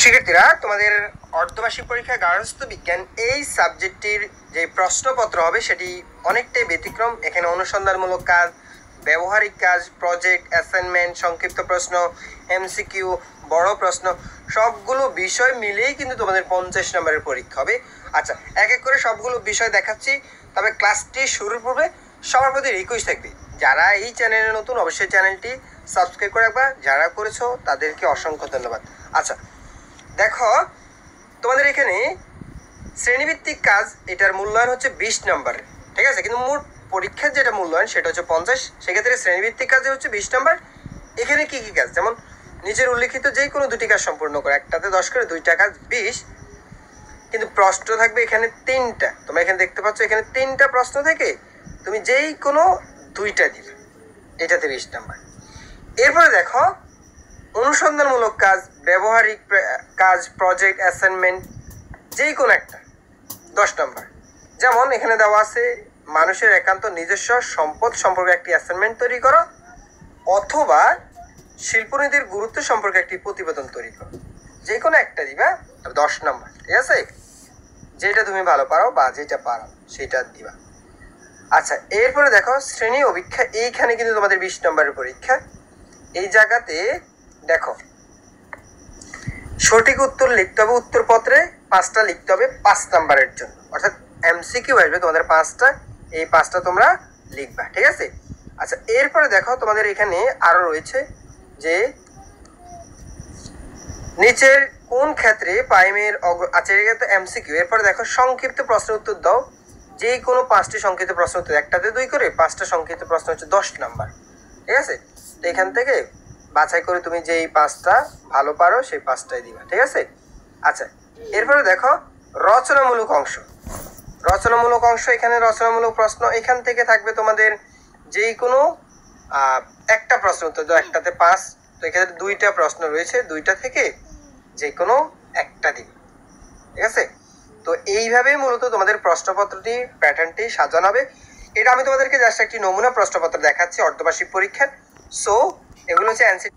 শিক্ষার্থীরা, তোমাদের অর্ধবার্ষিক পরীক্ষা গার্হস্থ্য বিজ্ঞান এই সাবজেক্টটির যে প্রশ্নপত্র হবে সেটি অনেকটাই ব্যতিক্রম। এখানে অনুসন্ধানমূলক কাজ, ব্যবহারিক কাজ, প্রজেক্ট, অ্যাসাইনমেন্ট, সংক্ষিপ্ত প্রশ্ন, এমসিকিউ, বড় প্রশ্ন সবগুলো বিষয় মিলেই কিন্তু তোমাদের 50 নম্বরের পরীক্ষা হবে। আচ্ছা, এক এক করে সবগুলো বিষয় দেখাচ্ছি। তবে ক্লাসটি শুরুর পূর্বে সবার প্রতি রিকোয়েস্ট থাকবে, যারা এই চ্যানেলে নতুন অবশ্যই চ্যানেলটি সাবস্ক্রাইব করে রাখবা, যারা করেছো তাদেরকে অসংখ্য ধন্যবাদ। আচ্ছা দেখো, তোমাদের এখানে শ্রেণীভিত্তিক কাজ, এটার মূল্যায়ন হচ্ছে 20 নম্বর, ঠিক আছে, কিন্তু মোট পরীক্ষার যেটা মূল্যায়ন সেটা হচ্ছে 50। সেক্ষেত্রে শ্রেণীভিত্তিক কাজে হচ্ছে 20 নম্বর। এখানে কি কি কাজ, যেমন নিচের উল্লিখিত যে কোনো দুটি কাজ সম্পূর্ণ করে, একটাতে 10 করে, দুইটা কাজ 20। কিন্তু প্রশ্ন থাকবে এখানে 3টা। তোমরা এখানে দেখতে পাচ্ছ এখানে 3টা প্রশ্ন থেকে তুমি যেই কোনো দুইটা দিবে, এটাতে 20 নম্বর। এরপরে দেখো, অনুসন্ধানমূলক কাজ, ব্যবহারিক কাজ, প্রজেক্ট, অ্যাসাইনমেন্ট যেই কোনো একটা 10 নম্বর। যেমন এখানে দেওয়া আছে মানুষের একান্ত নিজস্ব সম্পদ সম্পর্কে একটি অ্যাসাইনমেন্ট তৈরি করো, অথবা শিল্পনীতির গুরুত্ব সম্পর্কে একটি প্রতিবেদন তৈরি করো। যে কোনো একটা দিবা, 10 নম্বর, ঠিক আছে, যেটা তুমি ভালো পারো বা যেটা পারো সেটা দিবা। আচ্ছা, এরপরে দেখো শ্রেণী অভিক্ষা, এইখানে কিন্তু তোমাদের 20 নম্বরের পরীক্ষা। এই জায়গাতে দেখো সঠিক উত্তর লিখতে হবে, উত্তরপত্রে 5টা লিখতে হবে 5 নাম্বারের জন্য, অর্থাৎ এমসিকিউ আসবে তোমাদের 5টা, এই 5টা তোমরা লিখবা, ঠিক আছে। আচ্ছা, এরপরে দেখো তোমাদের এখানে আরো রয়েছে যে নিচের কোন ক্ষেত্রে পাইমের আচ্ছা, এটা তো এমসিকিউ। এরপরে দেখো সংক্ষিপ্ত প্রশ্নের উত্তর দাও, যে কোনো 5টি সংক্ষিপ্ত প্রশ্ন উত্তর, একটাতে 2 করে, 5টা সংক্ষিপ্ত প্রশ্ন হচ্ছে 10 নাম্বার, ঠিক আছে। তো এখান থেকে বাছাই করে তুমি যেই 5টা ভালো পারো সেই 5টাই দিবা, ঠিক আছে। আচ্ছা, এরপরে দেখো রচনামূলক অংশ। রচনামূলক অংশ, এখানে রচনামূলক প্রশ্ন, এখান থেকে থাকবে তোমাদের যেই কোনো একটা প্রশ্ন উত্তর দাও, একটাতে 5। তো এখানে 2টা প্রশ্ন রয়েছে, 2টা থেকে যে কোনো একটা দিবে, ঠিক আছে। তো এইভাবেই মূলত তোমাদের প্রশ্নপত্রটি প্যাটার্নটি সাজানো হবে। এটা আমি তোমাদেরকে জাস্ট একটি নমুনা প্রশ্নপত্র দেখাচ্ছি অর্ধবার্ষিক পরীক্ষার। সো এগুলো হচ্ছে অ্যান্সার।